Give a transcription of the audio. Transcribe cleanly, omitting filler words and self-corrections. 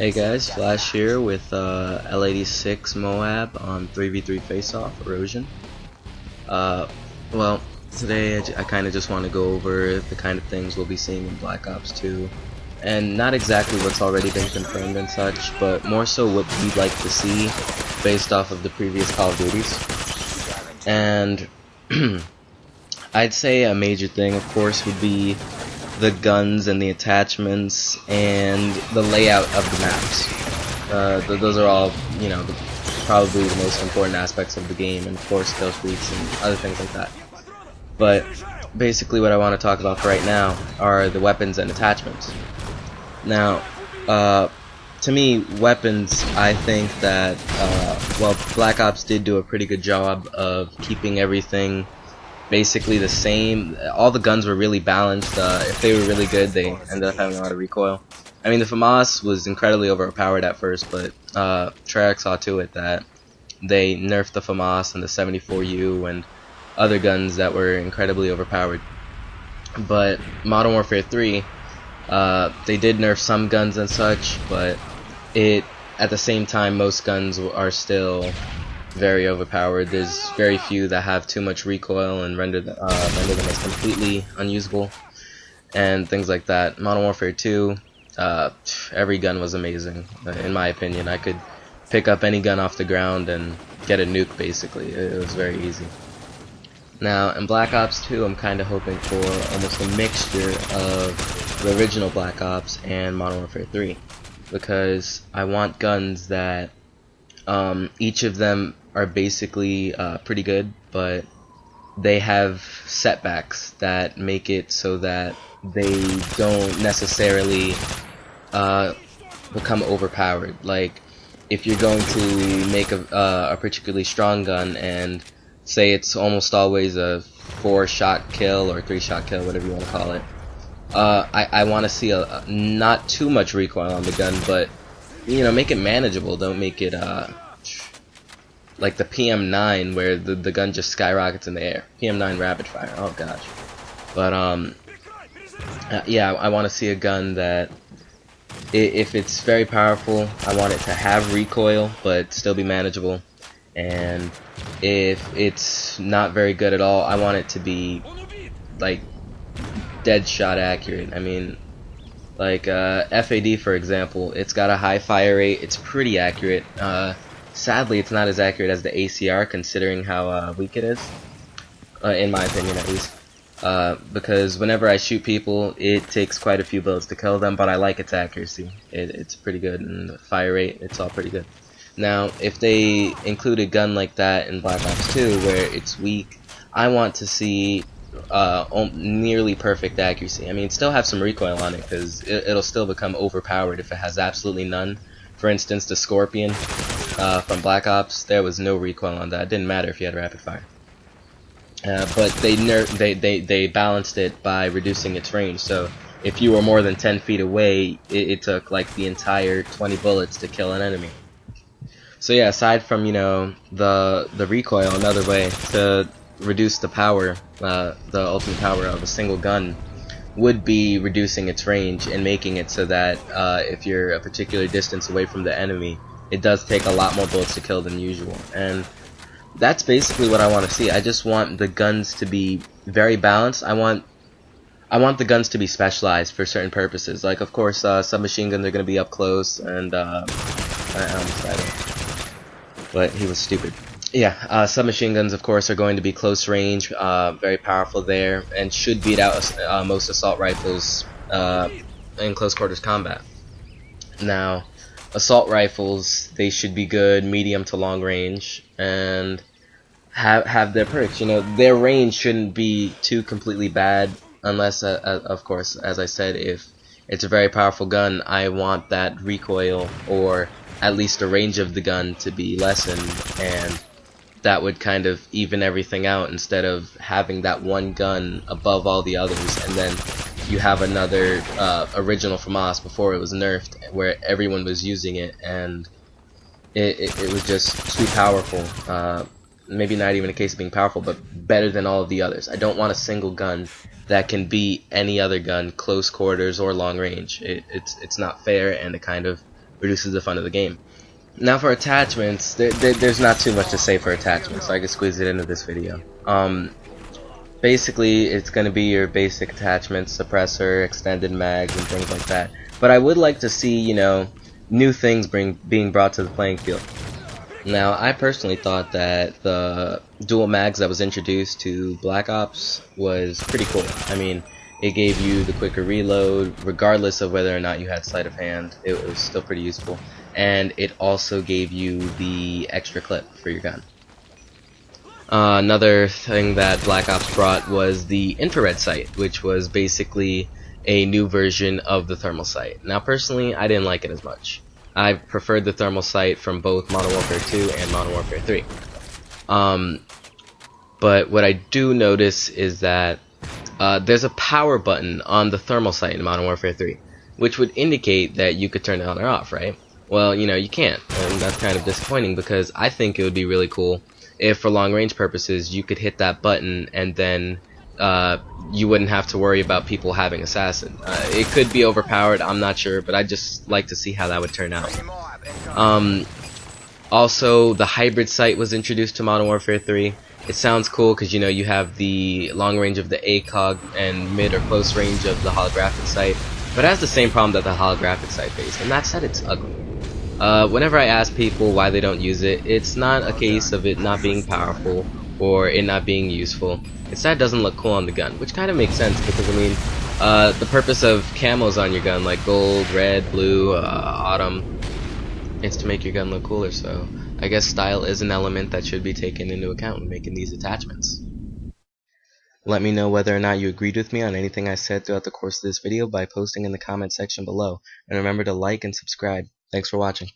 Hey guys, Flash here with L86 Moab on 3v3 Face-Off Erosion. Uh, well, today I kind of just want to go over the kind of things we'll be seeing in Black Ops 2, and not exactly what's already been confirmed and such, but more so what we'd like to see based off of the previous Call of Duties. And I'd say a major thing, of course, would be the guns and the attachments and the layout of the maps. Those are all, probably the most important aspects of the game, and of course kill streaks and other things like that. But basically what I want to talk about for right now are the weapons and attachments. Now, to me, weapons, I think that, well, Black Ops did do a pretty good job of keeping everything basically the same. All the guns were really balanced. If they were really good, they ended up having a lot of recoil. I mean, the FAMAS was incredibly overpowered at first, but Treyarch saw to it that they nerfed the FAMAS and the 74U and other guns that were incredibly overpowered. But Modern Warfare 3, they did nerf some guns and such, but at the same time, most guns are still very overpowered. There's very few that have too much recoil and render them as completely unusable and things like that. Modern Warfare 2, every gun was amazing. In my opinion, I could pick up any gun off the ground and get a nuke basically. It was very easy. Now in Black Ops 2, I'm kind of hoping for almost a mixture of the original Black Ops and Modern Warfare 3, because I want guns that each of them are basically pretty good, but they have setbacks that make it so that they don't necessarily become overpowered. Like, if you're going to make a particularly strong gun and say it's almost always a 4-shot kill or 3-shot kill, whatever you want to call it, I want to see not too much recoil on the gun, but make it manageable. Don't make it like the PM9 where the gun just skyrockets in the air. PM9 rapid fire. Oh gosh. But yeah, I want to see a gun that if it's very powerful, I want it to have recoil but still be manageable. And if it's not very good at all, I want it to be like dead shot accurate. I mean, like FAD for example, it's got a high fire rate, it's pretty accurate. Sadly, it's not as accurate as the ACR, considering how weak it is, in my opinion at least. Because whenever I shoot people, it takes quite a few bullets to kill them, but I like its accuracy. It's pretty good, and the fire rate, it's all pretty good. Now, if they include a gun like that in Black Ops 2, where it's weak, I want to see nearly perfect accuracy. I mean, still have some recoil on it, because it'll still become overpowered if it has absolutely none. For instance, the Scorpion from Black Ops, there was no recoil on that. It didn't matter if you had rapid fire. But they balanced it by reducing its range. So if you were more than 10 feet away, it took like the entire 20 bullets to kill an enemy. So yeah, aside from the recoil, another way to reduce the power, the ultimate power of a single gun, would be reducing its range and making it so that if you're a particular distance away from the enemy, it does take a lot more bullets to kill than usual. And that's basically what I want to see. I just want the guns to be very balanced. I want the guns to be specialized for certain purposes. Like, of course, submachine guns are going to be up close, and I almost died there, but he was stupid. Yeah, submachine guns, of course, are going to be close range, very powerful there, and should beat out most assault rifles in close quarters combat. Now, assault rifles, they should be good medium to long range and have their perks. Their range shouldn't be too completely bad, unless, of course, as I said, if it's a very powerful gun, I want that recoil or at least the range of the gun to be lessened, and that would kind of even everything out, instead of having that one gun above all the others, and then you have another original FAMAS before it was nerfed, where everyone was using it, and it was just too powerful. Maybe not even a case of being powerful, but better than all of the others. I don't want a single gun that can beat any other gun, close quarters or long range. It's not fair, and it kind of reduces the fun of the game. Now for attachments, there's not too much to say for attachments, so I can squeeze it into this video. Basically, it's going to be your basic attachments, suppressor, extended mags, and things like that. But I would like to see, you know, new things being brought to the playing field. Now, I personally thought that the dual mags that was introduced to Black Ops was pretty cool. I mean, it gave you the quicker reload, regardless of whether or not you had sleight of hand. It was still pretty useful. And it also gave you the extra clip for your gun. Another thing that Black Ops brought was the infrared sight, which was basically a new version of the thermal sight. Now, personally, I didn't like it as much. I preferred the thermal sight from both Modern Warfare 2 and Modern Warfare 3. But what I do notice is that there's a power button on the thermal sight in Modern Warfare 3, which would indicate that you could turn it on or off, right? Well, you know, you can't, and that's kind of disappointing because I think it would be really cool if, for long-range purposes, you could hit that button and then you wouldn't have to worry about people having assassin. It could be overpowered, I'm not sure, but I'd just like to see how that would turn out. Also, the hybrid sight was introduced to Modern Warfare 3. It sounds cool because, you know, you have the long range of the ACOG and mid or close range of the holographic sight, but it has the same problem that the holographic sight faced, and that's that it's ugly. Whenever I ask people why they don't use it, it's not a case of it not being powerful or it not being useful. It's that it doesn't look cool on the gun, which kind of makes sense because, I mean, the purpose of camos on your gun, like gold, red, blue, autumn, it's to make your gun look cooler, so I guess style is an element that should be taken into account when making these attachments. Let me know whether or not you agreed with me on anything I said throughout the course of this video by posting in the comment section below, and remember to like and subscribe. Thanks for watching.